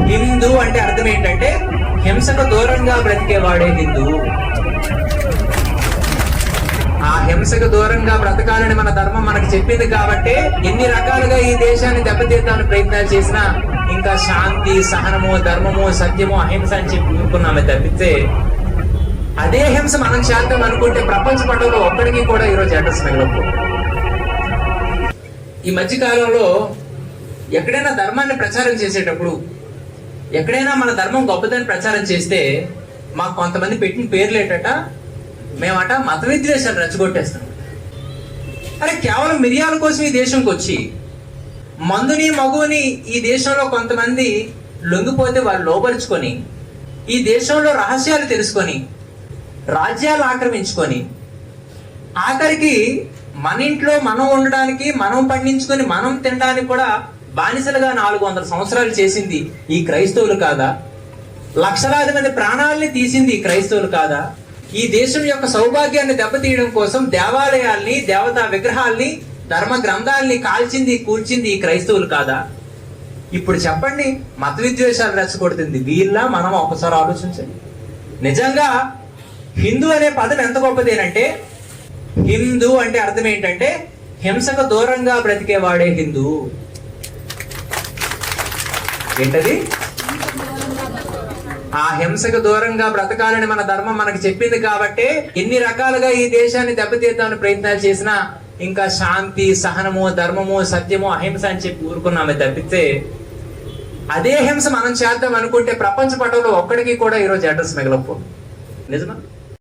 హిందూ అంటే అర్థం ఏంటంటే హింసకు దూరంగా బ్రతికేవాడే హిందూ. ఆ హింసకు దూరంగా బ్రతకాలని మన ధర్మం మనకు చెప్పింది కాబట్టి ఎన్ని రకాలుగా ఈ దేశాన్ని దెబ్బతీద్దామని ప్రయత్నాలు చేసినా ఇంకా శాంతి, సహనము, ధర్మము, సత్యము, అహింస అని చెప్పి ఊరుకున్నామే తప్పితే అదే హింస మనం చేద్దాం అనుకుంటే ప్రపంచ పటంలో ఒక్కడికి కూడా ఈరోజు అడ్రస్ మిగలవు. ఈ మధ్య కాలంలో ఎక్కడైనా ధర్మాన్ని ప్రచారం చేసేటప్పుడు, ఎక్కడైనా మన ధర్మం గొప్పదని ప్రచారం చేస్తే మాకు కొంతమంది పెట్టిన పేర్లు ఏంటట, మేమట మత విద్వేషాలు రెచ్చగొట్టేస్తాం. అరే కేవలం మిరియాల కోసం ఈ దేశంకి వచ్చి మందుని మగుని ఈ దేశంలో కొంతమంది లొంగిపోతే వాళ్ళు లోపరుచుకొని ఈ దేశంలో రహస్యాలు తెలుసుకొని రాజ్యాలు ఆక్రమించుకొని ఆఖరికి మన ఇంట్లో మనం ఉండడానికి, మనం పండించుకొని మనం తినడానికి కూడా బానిసలుగా 400 సంవత్సరాలు చేసింది ఈ క్రైస్తవులు కాదా? లక్షలాది మంది ప్రాణాలని తీసింది ఈ క్రైస్తవులు కాదా? ఈ దేశం యొక్క సౌభాగ్యాన్ని దెబ్బతీయడం కోసం దేవాలయాల్ని, దేవతా విగ్రహాల్ని, ధర్మ గ్రంథాలని కాల్చింది, కూల్చింది ఈ క్రైస్తవులు కాదా? ఇప్పుడు చెప్పండి, మత విద్వేషాలు రెచ్చగొడుతుంది వీళ్ళ మనం ఒకసారి ఆలోచించండి. నిజంగా హిందూ అనే పదం ఎంత గొప్పదేనంటే, హిందూ అంటే అర్థం ఏంటంటే హింసకు దూరంగా బ్రతికేవాడే హిందూ. ఏంటది? ఆ హింసకు దూరంగా బ్రతకాలని మన ధర్మం మనకు చెప్పింది కాబట్టి ఎన్ని రకాలుగా ఈ దేశాన్ని దెబ్బతీద్దామని ప్రయత్నాలు చేసినా ఇంకా శాంతి, సహనము, ధర్మము, సత్యము, అహింస అని చెప్పి ఊరుకున్నామే తప్పితే అదే హింస మనం చేద్దాం అనుకుంటే ప్రపంచ పటంలో ఒక్కడికి కూడా ఈరోజు అడ్రస్ మిగలవు. నిజమా?